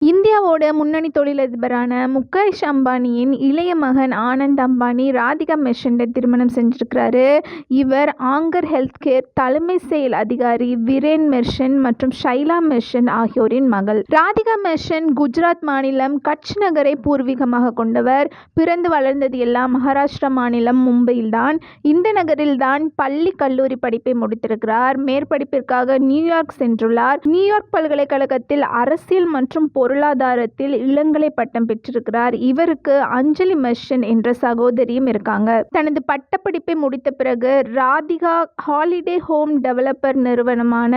இந்தியாவோட முன்னணி தொழிலதிபரான முகேஷ் அம்பானியின் இளைய மகன் ஆனந்த் அம்பானி ராதிகா மெர்ச்சன்ட்டை திருமணம் செஞ்சிருக்கிறாரு. இவர் ஆங்கர் ஹெல்த் கேர் தலைமை செயல் அதிகாரி விரேன் மெர்ச்சன்ட் மற்றும் ஷைலா மெர்ச்சன்ட் ஆகியோரின் மகள். ராதிகா மெர்ச்சன்ட் குஜராத் மாநிலம் கட்ச் நகரை பூர்வீகமாக கொண்டவர். பிறந்து வளர்ந்தது எல்லாம் மகாராஷ்டிரா மாநிலம் மும்பையில்தான். இந்த நகரில்தான் பள்ளி கல்லூரி படிப்பை முடித்திருக்கிறார். மேற்படிப்பிற்காக நியூயார்க் சென்றுள்ளார். நியூயார்க் பல்கலைக்கழகத்தில் அரசியல் மற்றும் பொருளாதாரத்தில் இளங்கலை பட்டம் பெற்றிருக்கிறார். இவருக்கு அஞ்சலி மெர்ச்சன்ட் என்ற சகோதரியும் இருக்காங்க. தனது பட்டப்படிப்பை முடித்த பிறகு ராதிகா ஹாலிடே ஹோம் டெவலப்பர் நிறுவனமான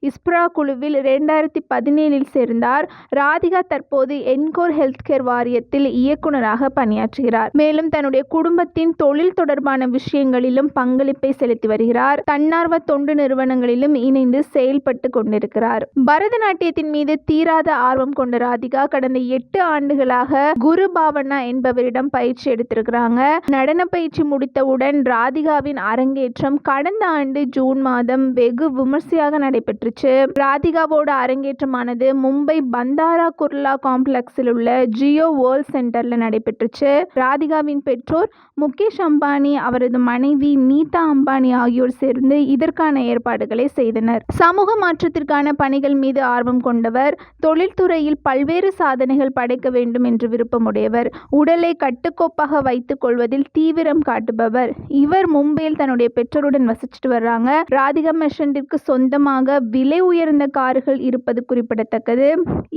இஸ்ப்ரா குழுவில் 2017 சேர்ந்தார். ராதிகா தற்போது என்கோர் ஹெல்த் கேர் வாரியத்தில் இயக்குநராக பணியாற்றுகிறார். மேலும் தன்னுடைய குடும்பத்தின் தொழில் தொடர்பான விஷயங்களிலும் பங்களிப்பை செலுத்தி வருகிறார். தன்னார்வ தொண்டு நிறுவனங்களிலும் இணைந்து செயல்பட்டு கொண்டிருக்கிறார். பரதநாட்டியத்தின் மீது தீராத ஆர்வம் கொண்ட ராதிகா கடந்த 8 ஆண்டுகளாக குரு பாவனா என்பவரிடம் பயிற்சி எடுத்திருக்கிறாங்க. நடன பயிற்சி முடித்தவுடன் ராதிகாவின் அரங்கேற்றம் கடந்த ஆண்டு ஜூன் மாதம் வெகு விமர்சையாக நடைபெற்றுச்சு. ராதிகாவோட அரங்கேற்றமானது மும்பை பந்தாரா குர்லா காம்ப்ளெக்ஸில் உள்ள ஜியோ வேர்ல்ட் சென்டர்ல நடைபெற்றுச்சு. ராதிகாவின் பெற்றோர் முகேஷ் அம்பானி, அவரது மனைவி நீதா அம்பானி ஆகியோர் சேர்ந்து இதற்கான ஏற்பாடுகளை செய்தனர். சமூக மாற்றத்திற்கான பணிகள் மீது ஆர்வம் கொண்டவர். தொழில்துறையில் பல்வேறு சாதனைகள் படைக்க வேண்டும் என்று விருப்பமுடையவர். உடலை கட்டுக்கோப்பாக வைத்துக் கொள்வதில் தீவிரம் காட்டுபவர். இவர் மும்பையில் தன்னுடைய பெற்றோருடன் வசிச்சுட்டு வர்றாங்க. ராதிகா மெர்ச்சன்ட்டிற்கு சொந்தமாக விலை உயர்ந்த கார்கள் இருப்பது குறிப்பிடத்தக்கது.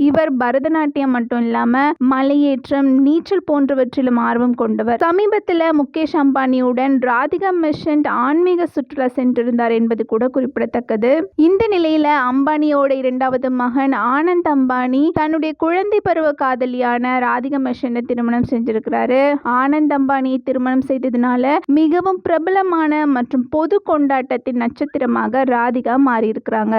இவர் பரதநாட்டியம் மட்டும் இல்லாம மலையேற்றம், நீச்சல் போன்றவற்றிலும் ஆர்வம் கொண்டவர். சமீபத்தில் முகேஷ் அம்பானியுடன் ராதிகா மெர்ச்சன்ட் ஆன்மீக சுற்றுலா சென்றிருந்தார் என்பது கூட குறிப்பிடத்தக்கது. இந்த நிலையில அம்பானியோட இரண்டாவது மகன் ஆனந்த் அம்பானி தன்னுடைய குழந்தை பருவ காதலியான ராதிகா மெர்ச்சன்ட்டை திருமணம் செஞ்சிருக்கிறாரு. ஆனந்த் அம்பானியை திருமணம் செய்ததுனால மிகவும் பிரபலமான மற்றும் பொது கொண்டாட்டத்தின் நட்சத்திரமாக ராதிகா மாறி இருக்கிறாங்க.